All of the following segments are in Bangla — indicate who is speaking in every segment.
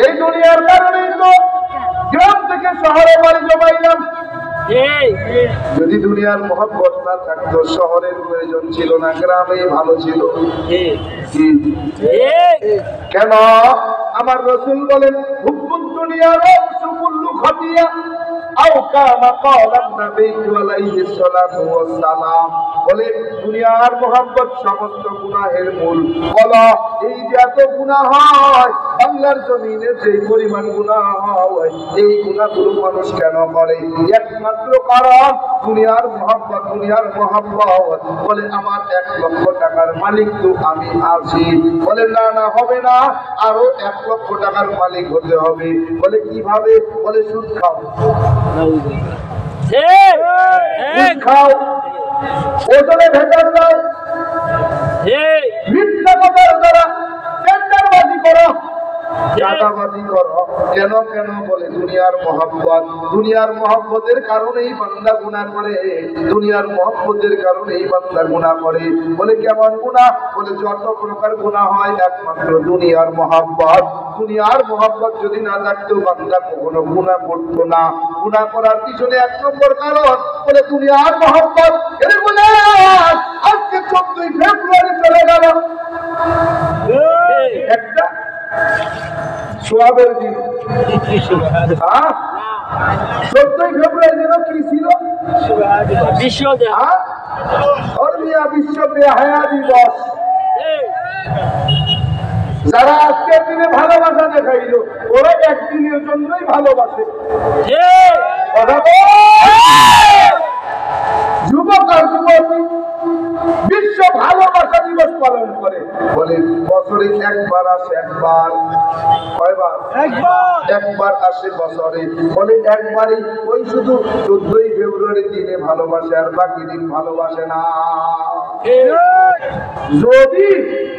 Speaker 1: এই দুনিয়ার কারণেই তো গ্রাম থেকে শহরে বাড়ি জমাইলাম। যদি দুনিয়ার মহব্বত না থাকতো, শহরের প্রয়োজন ছিল না, গ্রামেই ভালো ছিল। কেন? আমার রাসূল বলেন, হুব্বুদ দুনিয়ার সুকুল্লু খাতিয়া আও কামা ক্বালান নবী আলাইহিস সালাতু ওয়াস সালাম। বলে দুনিয়ার মহব্বত সমস্ত গুনাহের মূল। বলো এই যে এত গুনাহ হয় বাংলার জমিনে, যে পরিমাণ গুনাহ হয়, এই গুনাহগুলো মানুষ কেন করে? একমাত্র কারণ দুনিয়ার মহব্বত। দুনিয়ার মহব্বত। বলে আমার 1 লক্ষ টাকার মালিক তো আমি আছি। বলে না না, হবে না, আরো 1 লক্ষ টাকার মালিক হতে হবে। বলে কিভাবে? বলে সুদ খাও, সুদ খাও, ওজনে ভেতর দাও, মিথ্যা কথার দ্বারা টেন্ডারবাজি করো, চাঁদাবাজি করো। কেন কেন? বলে দুনিয়ার মহব্বত। দুনিয়ার মহব্বতের কারণেই বান্দা গুনাহ করে। দুনিয়ার মহব্বতের কারণেই বান্দা গুনাহ করে। বলে কেমন গুনাহ? বলে যত প্রকার গুনাহ হয় একমাত্র দুনিয়ার মহব্বত। দুনিয়ার মহব্বত যদি না থাকতো বান্দা কখনো গুনাহ করতো না। গুনাহ করার পিছনে 1 নম্বর কারণ বলে দুনিয়ার মহব্বত। এর বলে আজকে 14ই ফেব্রুয়ারি চলে গেল, একটা সোয়াবের দিন। 14ই ফেব্রুয়ারি যেন কি ছিল? বিশ্ব বেহায়া দিবস। যারা আজকের দিনে ভালোবাসা দেখাইল, ওরা একদিনের জন্যই ভালোবাসে। যুবক আর যুবতী বিশ্ব ভালোবাসা দিবস পালন করে। বলে বছরে একবার আসে, একবার। কয়বার? একবার আসে বছরে। বলে একবারই, ওই শুধু 14ই ফেব্রুয়ারি দিনে ভালোবাসে, আর বাকি দিন ভালোবাসে না। যদি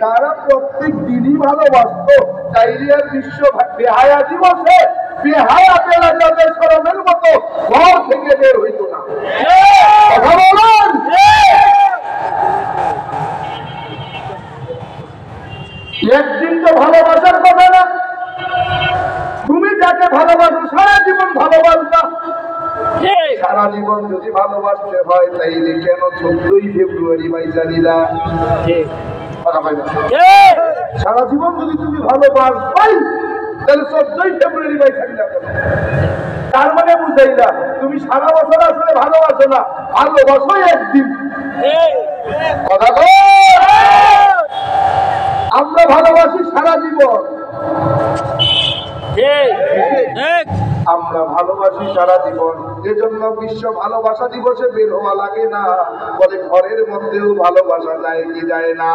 Speaker 1: তারা প্রত্যেক দিনই ভালোবাসত, তাইলে আর বিশ্ব বেহায়া দিবসে বেহায়া বেলা যাদের শরমের মতো ঘর থেকে বের হইত না। কথা বলুন। একদিন তো ভালোবাসার কথা না। তুমি যাকে ভালোবাসো সারা জীবন ভালোবাসবা। সারা জীবন যদি ভালোবাসতে হয় তাইলে কেন 14ই ফেব্রুয়ারি বাইজা দিলা? সারা জীবন যদি তুমি ভালোবাসবাই তাহলে 14ই ফেব্রুয়ারি বাইজা দিলা। তার মানে বুঝাইলা তুমি সারা বছর আসলে ভালোবাসো না, ভালোবাসো একদিন। কথা বল। আমরা ভালোবাসি সারা জীবন, আমরা ভালোবাসি সারা জীবন। এজন্য বিশ্ব ভালোবাসা দিবসে বের হওয়া লাগে না। বলে ঘরের মধ্যেও ভালোবাসা যায় কি যায় না?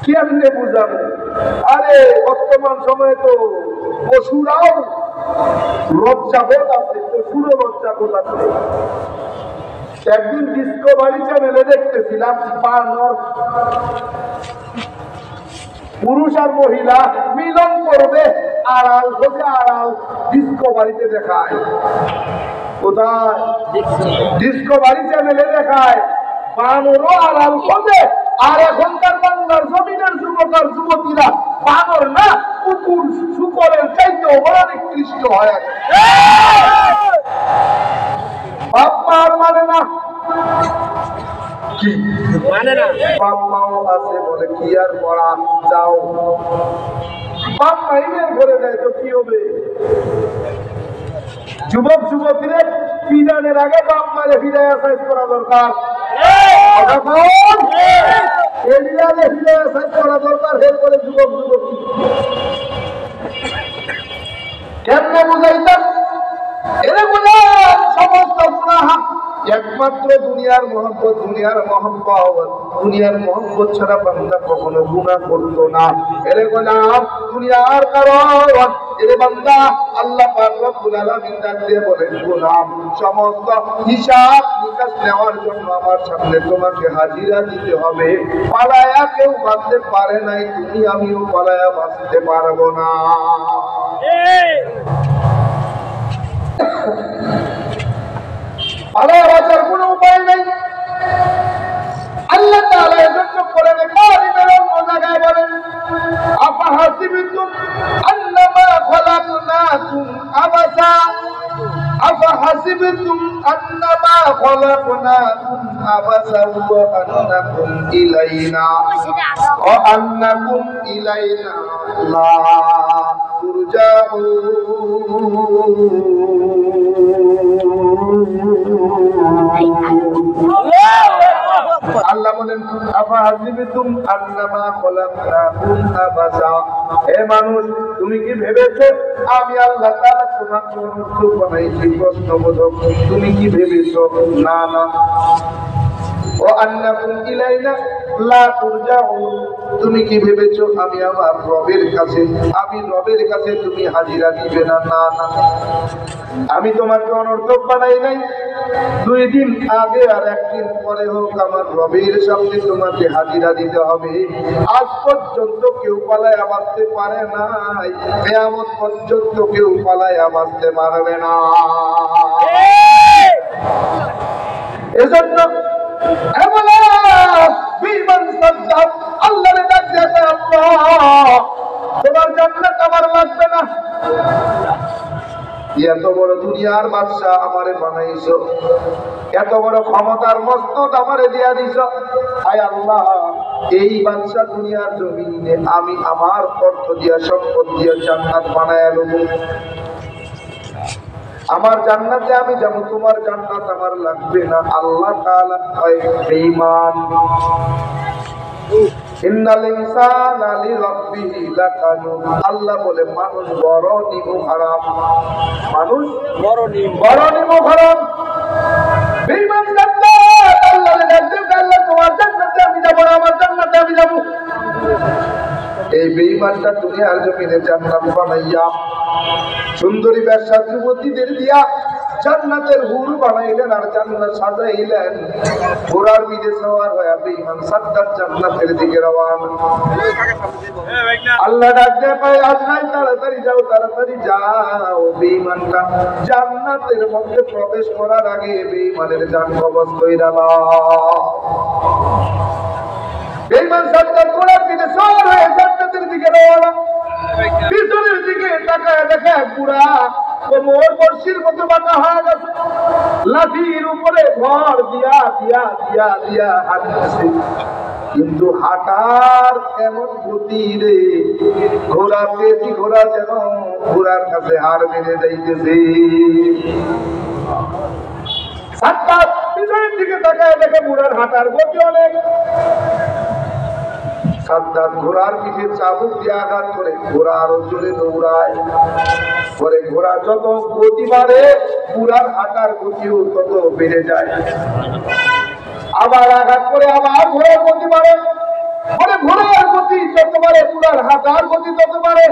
Speaker 1: কেমনে বুঝাবো? আরে বর্তমান সময়ে তো পশুরাও লজ্জাবোধ আছে, পশুরও লজ্জাবোধ আছে। একদিন ডিসকভারি চ্যানেলে দেখতেছিলাম, বানর পুরুষ আর মহিলা মিলন করবে, আড়াল থেকে আড়াল ডিসকভারিতে দেখায়। কোথায়? ডিসকভারি চ্যানেলে দেখায়। বানরও আড়াল খোঁজে। আর এখনকার বাংলার জমিনের যুবক আর যুবতীরা বানর না, কুকুর শুকরের চাইতেও বড় নিকৃষ্ট হয়। বাপ মা মানে না, কি মানে না? বাপ মাও আছে, বলে কি আর পড়া যাও। বাপ মা ইমেল করে দেয় তো কি হবে? যুবক যুবতীরা বিদানের আগে বাপ মারে হৃদয় সাইজ করা দরকার। হৃদয় সাইজ করা দরকার। এরপরে যুবক যুবতী কেমনে বুঝাইতাম? এরা বলে সমস্ত গুনাহ একমাত্র দুনিয়ার মহব্বত। দুনিয়ার মহব্বত, দুনিয়ার মহব্বত ছাড়া বান্দা কখনো গুনাহ করতো না। এরে গোলাম দুনিয়ার কারণ, এরে বান্দা আল্লাহ পাক রব্বুল আলামিন ডাক দিয়ে বলেন, গোলাম সমস্ত হিসাব নিকাশ নেওয়ার জন্য আমার সামনে তোমাকে হাজিরা দিতে হবে। পালায়া কেউ বাঁচতে পারে নাই, তুমি আমিও পালায়া বাঁচতে পারবো না। পালায়া বাঁচার কোনো উপায় নেই। আল্লাহ তাআলা এজন্য কোরআনে কারিমের লাগায় বলেন আফাহাসিবতুম আন্নামা খলাকনাকুম আবাসা আফাহাসিবতুম আন্নামা খলাকনাকুম আবাসা ওয়া আন্নাকুম ইলাইনা লা তুরজাউন। আল্লাহ বলেন আফাহাসিবতুম আন্নামা খলাকনাকুম আবাসা, হে মানুষ তুমি কি ভেবেছো আমি আল্লাহ তাআলা তোমাকে অনুগ্রহ বানাইছি প্রশ্নবোধক? তুমি কি ভেবেছো? না না। ও আন্নাকুম ইলাইনা লা তুরজাউন, তুমি কি ভেবেছো আমি আমার রবের কাছে তুমি হাজিরা দিবে না? না না, আমি তোমাকে অনর্থক বানাই নাই। 2 দিন আগে আর 1 দিন পরে হোক আমার রবের সামনে তোমাকে হাজিরা দিতে হবে। আজ পর্যন্ত কেউ পালায়া বাঁচতে পারে নাই, কিয়ামত পর্যন্ত কেউ পালায়া বাঁচতে পারবে না। এজন্য আল্লাহর ডাক দেয়, আল্লাহ তোমার জান্নাত আমার লাগবে না। এত বড় দুনিয়ার বাদশা আমারে বানাইছো, এত বড় ক্ষমতার মস্তক আমারে দিয়া দিছো, আয় আল্লাহ এই বাদশা দুনিয়ার জমিনে আমি আমার অর্থ দিয়া সম্পদ দিয়া জান্নাত বানায় লব। আমার জান্নাতে আমি যাব, তোমার জান্নাত আমার লাগবে না। আল্লাহ তাআলা কয় বেঈমান, ইন্নাল ইনসানা লিরাব্বিহি লাকানুদ। আল্লাহ বলে মানুষ বড় নিমু হারাম, মানুষ বড় নিমু হারাম। বেঈমান জান্নাত আল্লাহর কাছে, আল্লাহ তোমার জান্নাতে আমি যাব, আমার জান্নাতে আমি যাব। এই বেঈমানটা দুনিয়ার জমিনে জান্নাত বানাইয়া সুন্দরী ব্যবসা যুবতীদের দিয়া জান্নাতের হুর বানাইলেন আর জান্নাত সাজাইলেন। ঘোড়ার পিঠে সওয়ার হয়ে বেঈমান সাদ্দাত জান্নাতের দিকে রওনা। আল্লাহ ডাক দেয়, পায় আজরাইল তাড়াতাড়ি যাও, তাড়াতাড়ি যাও। বেঈমানটা জান্নাতের মধ্যে প্রবেশ করার আগে বেঈমানের জান কবজ কইরা নাও। বেঈমান সাদ্দাত ঘোড়ার পিঠে সওয়ার হয়ে জান্নাতের দিকে রওনা। পিছনের দিকে তাকায় দেখে বুড়া কোমর বর্ষির মতো বাঁকা হয়ে গেছে, লাঠির উপরে ভর দিয়া দিয়া দিয়া দিয়া হাঁটতেছে। কিন্তু হাঁটার এমন গতি রে, ঘোড়া পেয়েছি, ঘোড়া যেন ঘোড়ার কাছে হার মেরে যাইতেছে। সাদ্দাত পিছনের দিকে তাকায় দেখে বুড়ার হাঁটার গতি অনেক। সাদ্দাত ঘোড়ার পিঠে চাবুক দিয়ে আঘাত করে ঘোড়া আরো জোরে দৌড়ায়। পরে ঘোড়া যত গতি বাড়ে বুড়ার হাঁটার গতিও তত বেড়ে যায়। আবার আঘাত করে আবার ঘোড়ার গতি বাড়ে, পরে ঘোড়ার গতি যত বাড়ে বুড়ার হাঁটার গতি তত বাড়ে।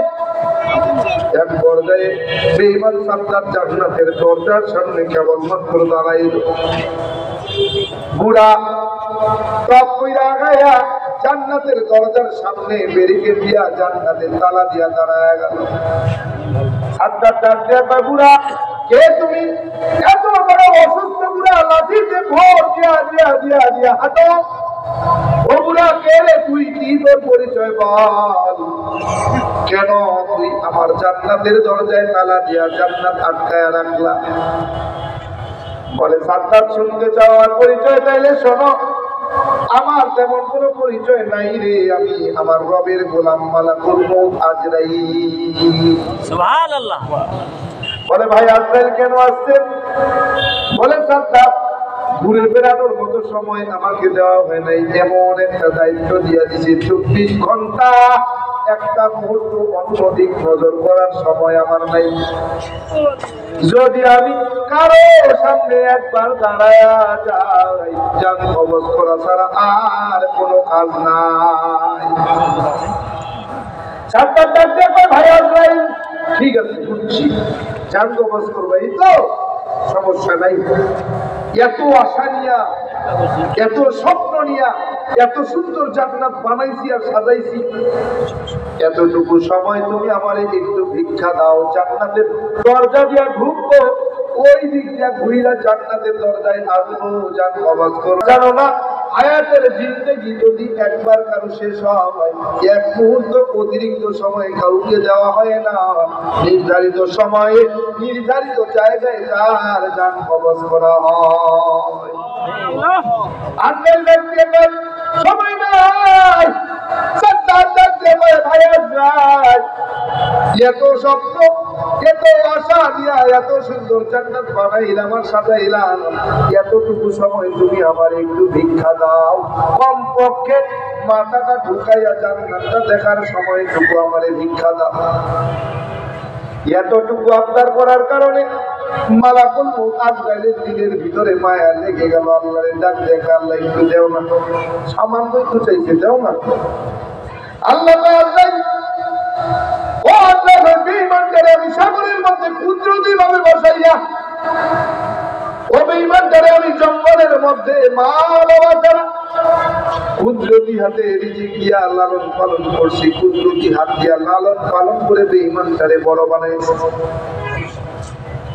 Speaker 1: এক পর্যায়ে বেঈমান সাদ্দাত জান্নাতের দরজার সামনে কেবলমাত্র দাঁড়াইল। বুড়া টপ কইরা আগায়া জান্নাতের দরজার সামনে ব্যারিকেড দিয়া জান্নাতের তালা দিয়া দাঁড়ায় গেল। সাদ্দাত ডাক দেয়া কয়, বুড়া কে তুমি? এত বড় অসুস্থ বুড়া, লাঠিতে ভর দিয়া দিয়া দিয়া দিয়া হাঁটো। ও বুড়া কে রে তুই? কি তোর পরিচয় বল? কেন তুই আমার জান্নাতের দরজায় তালা দিয়া জান্নাত আটকায়া রাখলা? বলে সাদ্দাত শুনতে চাও আর পরিচয়? তাইলে শোনো, আমার তেমন কোনো পরিচয় নাই রে, আমি আমার রবের গোলাম মালাকুল মউত আজরাইল। সুবহানাল্লাহ। বলে ভাই আজরাইল কেন আসছেন? বলে সাদ্দাত ঘুরে বেড়ানোর মতো সময় আমাকে দেওয়া হয় নাই, এমন একটা দায়িত্ব দিয়া দিছে 24 ঘন্টা একটা মুহূর্ত অন্যদিক নজর করার সময় আমার নাই। যদি আমি কারো সামনে একবার দাঁড়ায়া যাই, জান কবজ করা ছাড়া আর কোনো কাজ নাই। সাদ্দাত ডাক দিয়ে কয়, ভাই আজরাইল ঠিক আছে বুঝছি, জান কবজ করবে তো সমস্যা নাই। এত আশা নিয়া, এত স্বপ্ন নিয়া, এত সুন্দর জান্নাত বানাইছি আর সাজাইছি, এতটুকু সময় তুমি আমার একটু ভিক্ষা দাও, জান্নাতের দরজা দিয়া ঢুকবো, ওই দিক দিয়া ঘুইরা জান্নাতের দরজায় আসবো, জান কবজ করবো। জানো না হায়াতের জিন্দেগি যদি একবার কারো শেষ হয়, এক মুহূর্ত অতিরিক্ত সময় কাউকে দেওয়া হয় না। নির্ধারিত সময়ে নির্ধারিত জায়গায় তার জান কবজ করা হয়। আজকাল ব্যক্তিগত সময় নাই, এত স্বপ্ন এত আশা দিয়া এত সুন্দর জান্নাত বানাইলাম আর সাজাইলাম, এতটুকু সময় তুমি আমার একটু ভিক্ষা দাও। কমপক্ষে মাথাটা ঢুকাইয়া জান্নাতটা দেখার সময়টুকু আমারে ভিক্ষা দাও। এতটুকু আবদার করার কারণে মালাকুল মউত আজরাইলের দিলের ভিতরে মায়া লেগে গেল। আল্লাহরে ডাক দেখে, আল্লাহ একটু দেও না, সামান্য একটু চাইছে, দেও না। আল্লাহ ও আল্লাহ, বেঈমানটারে আমি সাগরের মধ্যে কুদরতি ভাবে বসাইয়া, ও বেঈমানটারে আমি জঙ্গলের মধ্যে মালবাসারা কুদরতি হাতে রিজিক দিয়া লালন পালন করছি, কুদরতি হাত দিয়া লালন পালন করে বেঈমানটারে বড় বানাইছি।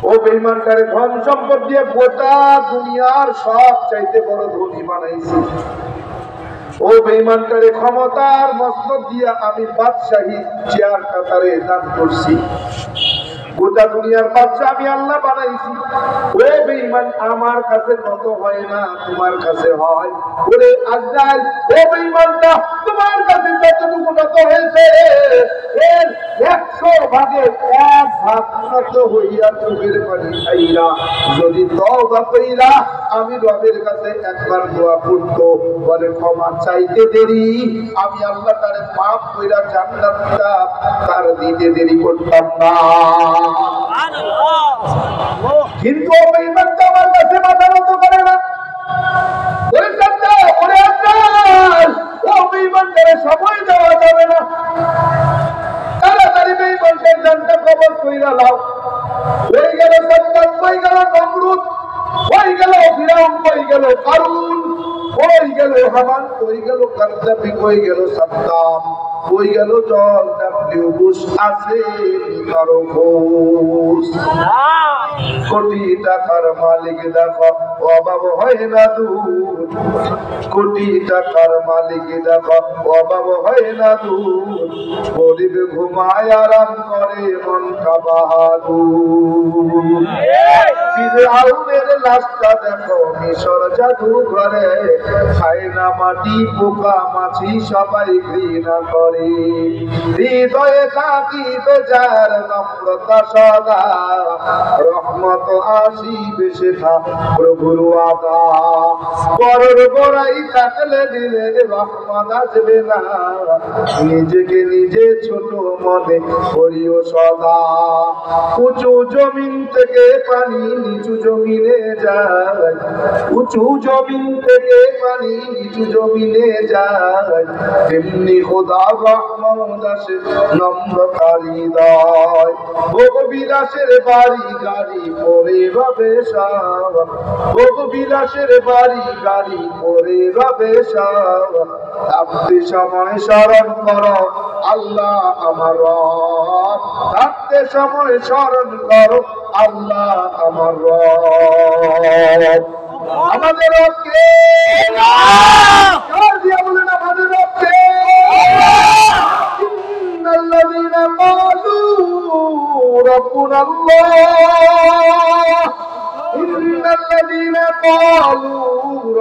Speaker 1: ও বেঈমানটারে ধন সম্পদ দিয়ে গোটা দুনিয়ার সব চাইতে বড় ধনী বানাইছি। ও বেঈমানটারে ক্ষমতার মস্তক দিয়া আমি বাদশাহী চেয়ারটা তারে দান করছি। গোটা দুনিয়ার বাদশা আমি আল্লাহ বানাইছি। ও বেঈমান, আমার কাছে নত হয় না, তোমার কাছে হয়। ওরে আজরাইল, ও বেঈমানটা তোমার কাছে যতটুকু নত হয়েছে এর 100 ভাগের 1 ভাগ নত হইয়া চোখের পানি খাইলা যদি তওবা কইরা আমি রবের কাছে একবার দোয়া করতো, বলে ক্ষমা চাইতে দেরি, আমি আল্লাহ তারে মাফ কইরা জান্নাতটা তার দিতে দেরি করতাম না। কিন্তু ও বেঈমানটা আমার কাছে মাথা নত করে না। ওরে চাচা, ওরে আজরাইল, ও বেঈমানটারে সময় দেওয়া যাবে না, তাড়াতাড়ি বেঈমানটার জানটা কবজ কইরা লাও। হয়ে গেল সাদ্দাত, হয়ে গেল নমরুদ, হয়ে গেল ফিরাউন, হয়ে গেল কারুন, হয়ে গেল হামান, হয়ে গেল গাদ্দাফি, হয়ে গেল সাদ্দাম, হয়ে গেল জল ডাব্লিউ বুশ, আছে কারো ঘোষ। কোটি টাকার মালিক দেখো অভাব হয় না দূর, কোটি টাকার মালিক দেখো অভাব হয় না দূর, গরিব ঘুমায় আরাম করে মন কা বাহাদুর। ফিরআউনের লাশটা দেখো মিশর জাদু ঘরে, খায় না মাটি পোকা মাছি সবাই ঘৃণা করে। হৃদয়ে থাকিবে যার নম্রতা সদা, রহমত আসিবে সেথা প্রভুর ওয়াদা। বড়র বড়াই থাকলে দিলে রহমত আসবে না, নিজেকে নিজে ছোট মনে করিও সদা। উঁচু জমিন থেকে পানি নিচু জমিনে যায়, উঁচু জমিন থেকে পানি নিচু জমিনে যায়, তেমনি খোদা রহমত আসে নম্রতার হৃদয়। ভোগ বিলাসের বাড়ি গাড়ি পরে রবে সব, ভোগ বিলাসের বাড়ি গাড়ি পরে রবে সব, থাকতে সময় স্মরণ করো আল্লাহ আমার রব, থাকতে সময় স্মরণ করো আল্লাহ আমার রব। আমাদের রব কে? কার দিয়া বলেন আমাদের রব কে? ইন্নাল্লাযীনা ক্বালু রাব্বুনা আল্লাহ, ইন্নাল্লাযীনা ক্বালু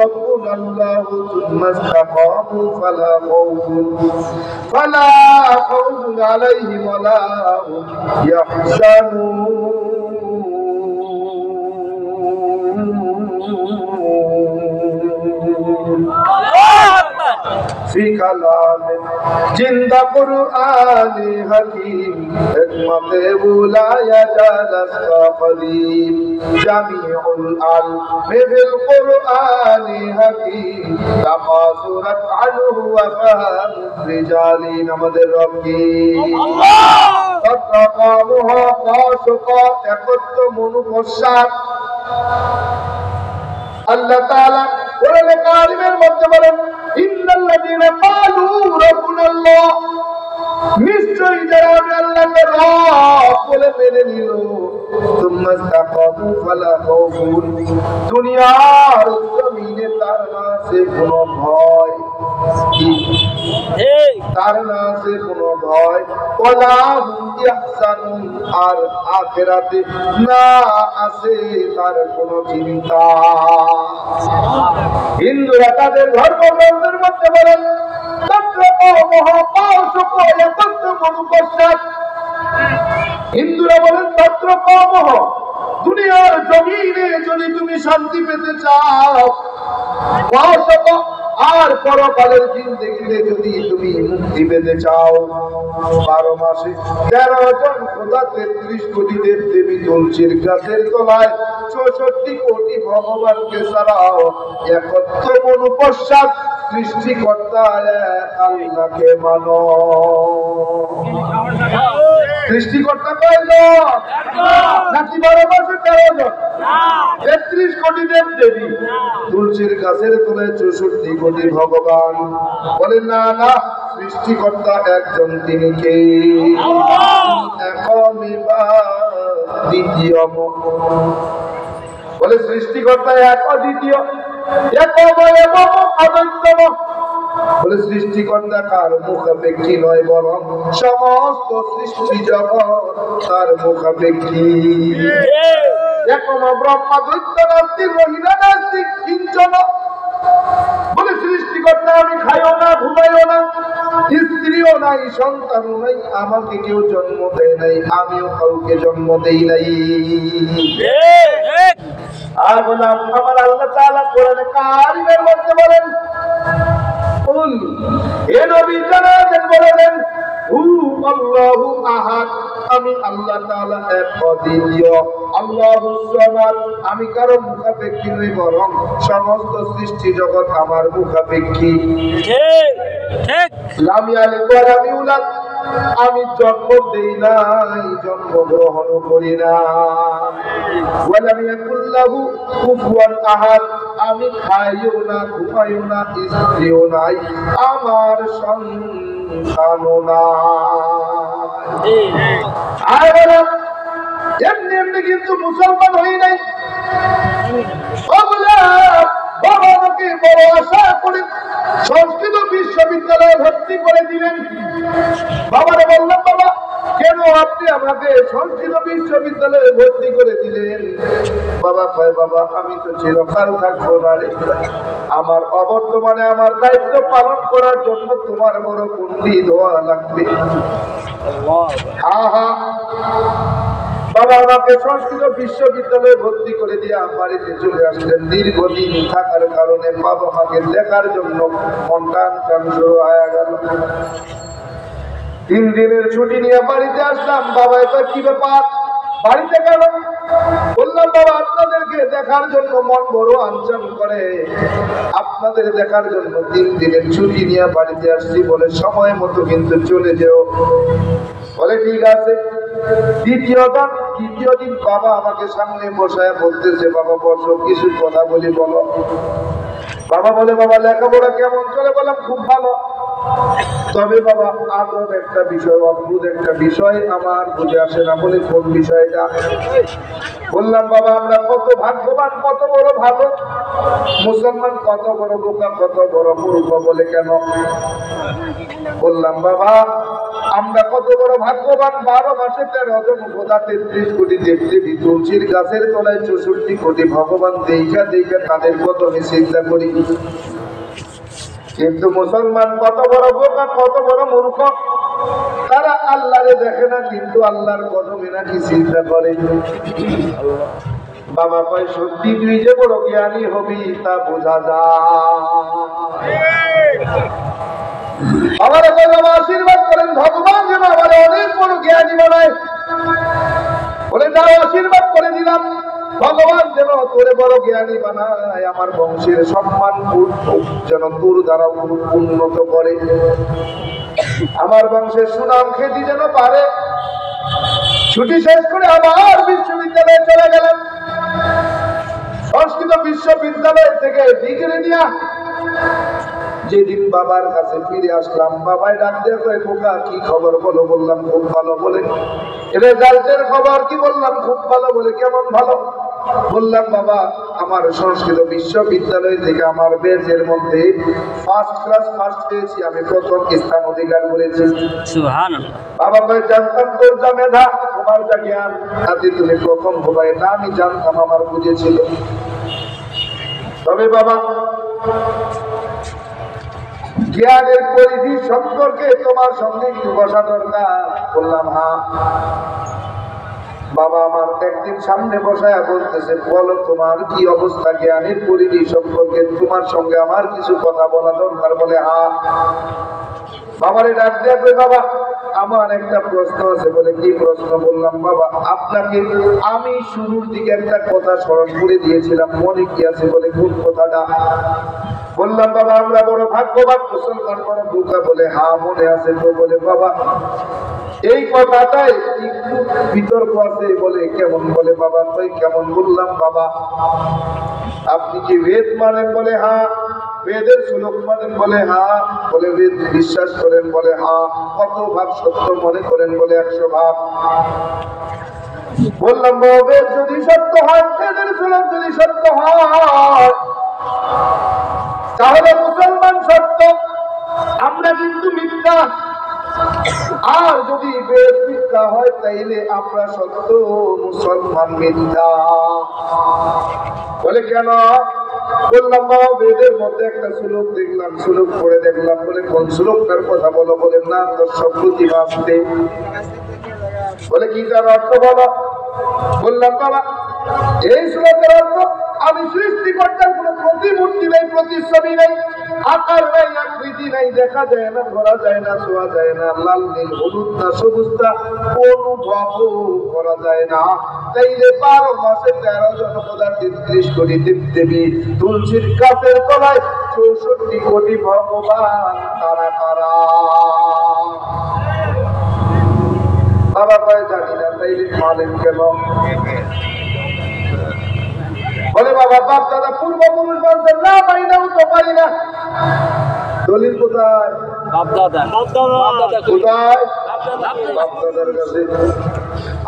Speaker 1: রাব্বুনা আল্লাহ সুম্মা ইসতাকামু ফালা খাউফুন আলাইহিম ওয়ালা হুম ইয়াহজানুন। ফি কালামে জিন্দা কুরআনে হাকিম, হিকমতে বুলায়া জালাসা কদিম, জামিউল আলমে বিল কুরআনে হাকিম, তাকাসুরাত আনহু ওয়া ফাহামু রিজালিন। আমাদের রব কি? তাকামুহ কাসুকা একত্ব মনুকসাত। আল্লাহ তাআলা কোরআনে কারিমের মধ্যে বলেন, ইন্নাল্লাযীনা ক্বালু রাব্বুনা আল্লাহ, নিশ্চয়ই যারা আমি আল্লাহকে রব বলে মেনে নিল, তুম্মা ইসতাকামু ফালা খাউফুন, দুনিয়ার জমিনে তার না আছে কোনো ভয়, তার না আছে কোনো ভয়, ওয়ালা হুম ইয়াহজানুন, আর আখিরাতে না আছে তার কোনো চিন্তা। হিন্দুরা তাদের ধর্মগ্রন্থের মধ্যে বলেন হিন্দুরা বলেন তত্র কমহ, দুনিয়ার জমিনে যদি তুমি শান্তি পেতে চাও, আর পরকালের জিন্দেগিতে যদি তুমি মুক্তি পেতে চাও, 12 মাসে 13 জন খোদা, 33 কোটি দেব দেবী তুলসীর গাছের তলায় 64 কোটি ভগবানকে ছাড়াও একত্র অনুপশ্চাৎ সৃষ্টিকর্তা আল্লাহকে মানো। সৃষ্টিকর্তা কয়জন? নাকি 12 মাসে 13 জন? 33 কোটি দেব দেবী, তুলসীর গাছের তলায় 64 কোটি ভগবান। বলে না না, সৃষ্টিকর্তা একজন, তিনি কে? দ্বিতীয়। বলে সৃষ্টিকর্তা এক, দ্বিতীয়, বলে সৃষ্টিকর্তা কার মুখাপেক্ষী নয়, বরং সমস্ত সৃষ্টি জগৎ তার মুখাপেক্ষী। ব্রহ্মা দৈত্য নাস্তিক মহিলা নাস্তিক কিঞ্চন। বলে সৃষ্টিকর্তা আমি খাইও না, ঘুমাইও না, স্ত্রীও নাই, সন্তানও নাই, আমাকে কেউ জন্ম দেয় নাই, আমিও কাউকে জন্ম দেই নাই। আর বললাম আমার আল্লাহ তাআলা কোরআনে কারিমের মধ্যে বলেন, হে নবী জানাতেন, বলেন আল্লাহু আহাদ, আমি আল্লাহ তাআলা এক, অদ্বিতীয়, আল্লাহুস সামাদ, আমি কারো মুখাপেক্ষী নই, বরং সমস্ত সৃষ্টি জগৎ আমার মুখাপেক্ষী। ঠিক। লাম ইয়ালিদ ওয়া লাম ইউলাদ, আমি জন্ম দেই নাই, জন্মগ্রহণ করি না। ওয়া লাম ইয়াকুল লাহু কুফুয়ান আহাদ, আমি খাইও না, ঘুমাইও না, স্ত্রীও নাই, আমার সন্তানও নাই। আর এমনি এমনি কিন্তু মুসলমান হই নাই। বাবাকে বড় আশা করে সংস্কৃত বিশ্ববিদ্যালয়ে ভর্তি করে দিলেন। বাবারে বললাম, বাবা কেন আপনি আমাকে সংস্কৃত বিশ্ববিদ্যালয়ে ভর্তি করে দিলেন? বাবা কয়, বাবা আমি তো চিরকাল থাকবো না রে, আমার অবর্তমানে আমার দায়িত্ব পালন করার জন্য তোমার বড় পণ্ডিত হওয়া লাগবে। বাবা আমাকে সংস্কৃত বিশ্ববিদ্যালয়ে ভর্তি করে দিয়ে বাড়িতে চলে আসলেন। দীর্ঘদিন থাকার কারণে বাবা মাকে দেখার জন্য মন টান শুরু হয়ে গেল। 3 দিনের ছুটি নিয়ে বাড়িতে আসলাম। বাবা এটা কি ব্যাপার, বাড়িতে গেল? বললাম বাবা আপনাদেরকে দেখার জন্য মন বড় আনচান করে, আপনাদের দেখার জন্য 3 দিনের ছুটি নিয়ে বাড়িতে আসছি, বলে সময় মতো কিন্তু চলে যেও। বলে ঠিক আছে। দ্বিতীয় দিন বাবা আমাকে সামনে বসায় বলতেছে, বাবা বসো, কিছু কথা বলি, বলো। বাবা বলে, বাবা লেখাপড়া কেমন চলে? বললাম খুব ভালো, তবে বাবা আদর একটা বিষয়, অদ্ভুত একটা বিষয় আমার বুঝে আসে না। বলে কোন বিষয়টা? বললাম বাবা আমরা কত ভাগ্যবান, কত বড় ভালো মুসলমান, কত বড় বোকা, কত বড় মূর্খ। বলে কেন? বললাম বাবা আমরা কত বড় ভাগ্যবান, 12 মাসে 13 জন খোদা, 33 কোটি দেবদেবী, তুলসীর গাছের তলায় 64 কোটি ভগবান, দেখা দেখা তাদের কত আমি চিন্তা করি। কিন্তু মুসলমান কত বড় বোকা, কত বড় মূর্খ, তারা আল্লাহরে দেখে না, কিন্তু আল্লাহর কদমে নাকি চিন্তা করে। বাবা কয় সত্যি তুই যে বড় জ্ঞানী হবি তা বোঝা যায়। আমার বাবা আশীর্বাদ করেন ভগবান যেন আমার অনেক বড় জ্ঞানী বানায়। বলে যাও আশীর্বাদ করে দিলাম, ভগবান যেন তোরে বড় জ্ঞানী বানায়, আমার বংশের সম্মান যেন তোর দ্বারা উন্নত করে, আমার বংশের সুনাম খ্যাতি যেন পারে। ছুটি শেষ করে আবার বিশ্ববিদ্যালয়ে চলে গেলেন। সংস্কৃত বিশ্ববিদ্যালয় থেকে ডিগ্রি নিয়ে যেদিন বাবার কাছে ফিরে আসলাম, বাবাই ডাক দিয়ে কয়, খোকা কি খবর বলো? বললাম খুব ভালো। বলে রেজাল্টের খবর কি? বললাম খুব ভালো। বলে কেমন ভালো? বললাম বাবা, আমার সংস্কৃত বিশ্ববিদ্যালয় থেকে আমার ব্যাচের মধ্যে ফার্স্ট ক্লাস ফার্স্ট পেয়েছি, আমি প্রথম স্থান অধিকার করেছি। সুবহানাল্লাহ। বাবা কয়, জানতাম তোর যা মেধা, তোমার যা জ্ঞান, তাতে তুমি প্রথম হবা, এটা আমি জানতাম, আমার বুঝেছিল। তবে বাবা, জ্ঞানের পরিধি সম্পর্কে তোমার সঙ্গে একটু বসা দরকার। বললাম হ্যাঁ। বাবা আমার একদিন সামনে বসায়া বলতেছে, বলো তোমার কি অবস্থা জ্ঞানের পরিধি সম্পর্কে, তোমার সঙ্গে আমার কিছু কথা বলা দরকার। বলে হ্যাঁ। বাবারে ডাক দেয়া কই, বাবা আমার একটা প্রশ্ন আছে। বলে কি প্রশ্ন? বললাম বাবা, আপনাকে আমি শুরুর দিকে একটা কথা স্মরণ করে দিয়েছিলাম, মনে কি আছে? বলে কোন কথাটা? বললাম বাবা, আমরা বড় ভাগ্যবান, মুসলমান বড় বোকা। বলে হ্যাঁ মনে আছে তো। বলে বাবা এই কথাটাই একটু বিতর্ক আছে। বলে কেমন? বলে বাবা তুই কেমন? বললাম বাবা আপনি কি বেদ মানেন? বলে হ্যাঁ। বেদের শ্লোক মানেন? বলে হ্যাঁ। বলে বেদ বিশ্বাস করেন? বলে হ্যাঁ। কত ভাগ সত্য মনে করেন? বলে 100 ভাগ। বললাম বাবা বেদ যদি সত্য হয়, বেদের শ্লোক যদি সত্য হয়, তাহলে মুসলমান সত্য, আমরা কিন্তু মিথ্যা। আর যদি বেদ মিথ্যা হয়, তাইলে আমরা সত্য, মুসলমান মিথ্যা। বলে কেন? বললাম বাবা বেদের মধ্যে একটা শ্লোক দেখলাম, শ্লোক পড়ে দেখলাম। বলে কোন শ্লোকটার কথা বলো? বলে না তোর সব প্রতিভাবে। বলে কি তার অর্থ বলো? বললাম বাবা এই শ্লোকের অর্থ, আমি সৃষ্টিকর্তার কোন প্রতিমূর্তি নেই, প্রতিচ্ছবি নেই, আকার নাই, আকৃতি নাই, দেখা যায় না, ধরা যায় না, ছোঁয়া যায় না, লাল নীল হলুদ না সবুজ না, অনুভব করা যায় না। তাইলে 12 মাসে 13 জন পদার্থ, 30 কোটি দেবদেবী, তুলসীর গাছের তলায় 64 কোটি ভগবান, তারা কারা? বাবা কয় জানি না। তাইলে মানেন কেন? বলে বাবা বাপ দাদা পূর্বপুরুষ বলছেন না, পাই নাও তো পারি না। দলিল কোথায়? বাপ দাদা কোথায়? বাপ দাদার কাছে।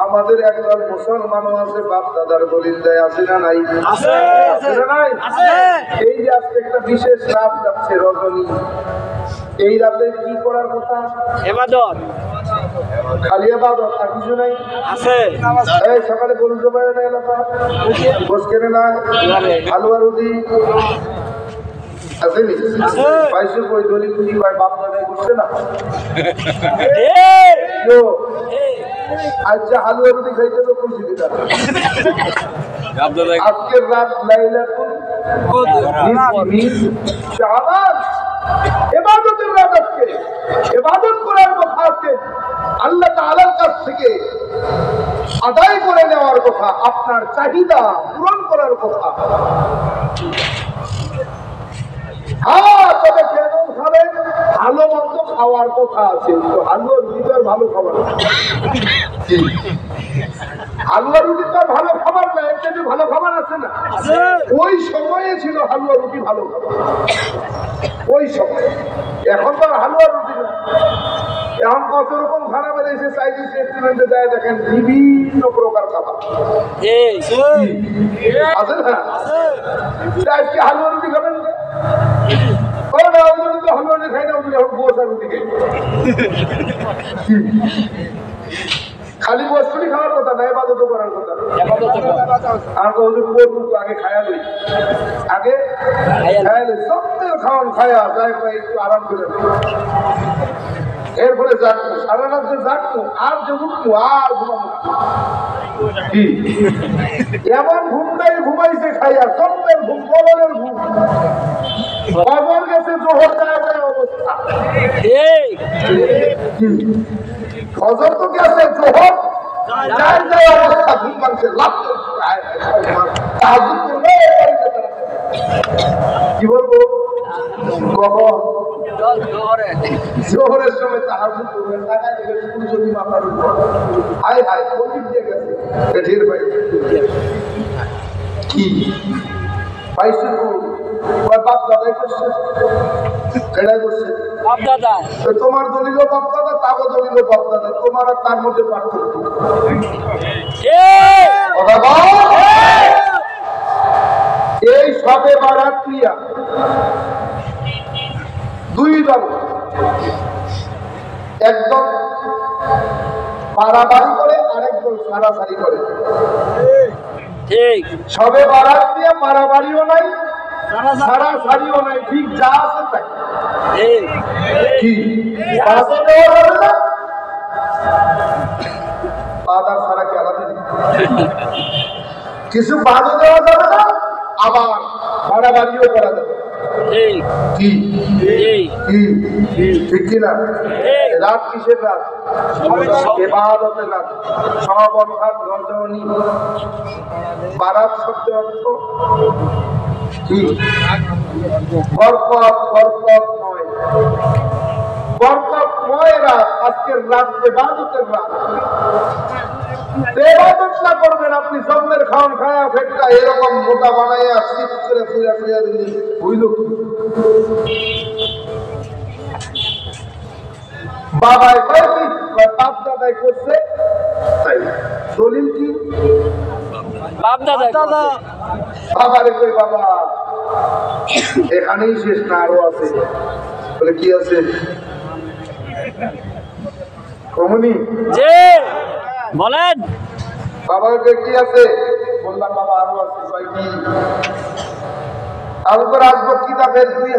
Speaker 1: আমাদের একদল মুসলমানও আছে, বাপ দাদার দলিল দেয়, আছে না নাই? আছে না নাই? এই যে আজকে একটা বিশেষ রাত যাচ্ছে, রজনী, এই রাতে কি করার কথা? ইবাদত। খালি ইবাদত, আর কিছু নাই? আছে। এই সকালে গরু জবাই না, এলাকা গোশ কেনে না, আলুয়া রুটি আছে নি? পাইছে কই দলিল? কি কয় বাপ দাদাই করছে না? আচ্ছা হালুয়া রুটি খাইতে তো খুশি দিতা। আজকের রাত লাইলাতুল শাবান, ইবাদতের রাত। আজকে ইবাদত করার কথা আছে, আল্লাহ তাআলার কাছ থেকে আদায় করে নেওয়ার কথা, আপনার চাহিদা পূরণ করার কথা। হ্যাঁ তবে কেন খাবেন? ভালো মন্দ খাওয়ার কথা আছে। তো হালুয়া রুটি তো ভালো খাবার, হালুয়া রুটি তো ভালো খাবার না, এর থেকে ভালো খাবার আছে না? ওই সময়ে ছিল হালুয়া রুটি ভালো খাবার, ওই সময়। এখন তো হালুয়া রুটি না, এখন কত রকম খানা বেরিয়েছে, চাইনিজ রেস্টুরেন্টে যায় দেখেন বিভিন্ন প্রকার খাবার আছে না? আজকে হালুয়া রুটি খাবেন না? হালুয়া রুটি খাই না, এখন বসা রুটি খাই। খালি বস্তুটি খাওয়ার কথা না, ইবাদত করার কথা। আর আগে খায়া লই, আগে খায়া লই, সত্যের খাওয়ান খায়া যায় একটু আরাম করে, এরপরে জাগবো, সারা রাত যে জাগবো, আর যে উঠবো, আর ঘুমাবো। এমন ঘুমটাই ঘুমাইছে খাইয়া, সত্যের ঘুম, কবরের ঘুম। কবর গেছে জোহর যায় অবস্থা, ফজর তো গেছে, জোহর যায় যায় অবস্থা, ঘুম ভাঙছে, লাভ কি বলবো? কখন জোহরের সময় তাহাজ্জুদ করবেন, টাকায় দিলে সূর্য মাথার উপর, হায় হায় পজিট দিয়ে গেছে পেটের বাইরে। কি পাইছে? বাপ দাদাই করছে, এটাই করছে
Speaker 2: বাপ দাদা।
Speaker 1: তোমার দলিল বাপ দাদা, তাগো দলিল বাপ দাদা, তোমার আর তার মধ্যে পার্থক্য। এই সবে বারাত ক্রিয়া দুই দল, একদল পারাবাড়ি করে, আরেক দল সারাসারি করে।
Speaker 2: ঠিক,
Speaker 1: সবে বারাত ক্রিয়া পারাবাড়িও নাই, সারাসারিও নাই, ঠিক যা আছে তাই। কি বাজে দেওয়া যাবে না, বাজার ছাড়া কি আলাদা কিছু বাজে দেওয়া যাবে না, আবার বাড়াবাড়িও করা যাবে। কি ঠিক কিনা? রাত কিসের রাত? ইবাদতের রাত। সব অর্থাৎ রজনী। বারাত শব্দ অর্থ কি? বরকত, বরকতময়, বরকতময় রাত। আজকের রাত ইবাদতের রাত। ইবাদত না করবেন আপনি, জন্মের খাওয়ান খায়া ফেটটা এরকম মোটা বানাইয়া শীত করে ফুয়া ফুয়া দিলে হইল কি? বাবাই কয় কি? বাপ দাদাই করছে তাই। দলিল কি?
Speaker 2: বাপ দাদা।
Speaker 1: বাবারে কই বাবা এখানেই শেষ না, আরো আছে। বলে কি আছে? কমনি
Speaker 2: বলেন
Speaker 1: বাবাকে কি আছে? বললাম বাবা আরো আছে। কয় কি? আর উপর আসবো কিতাবের 2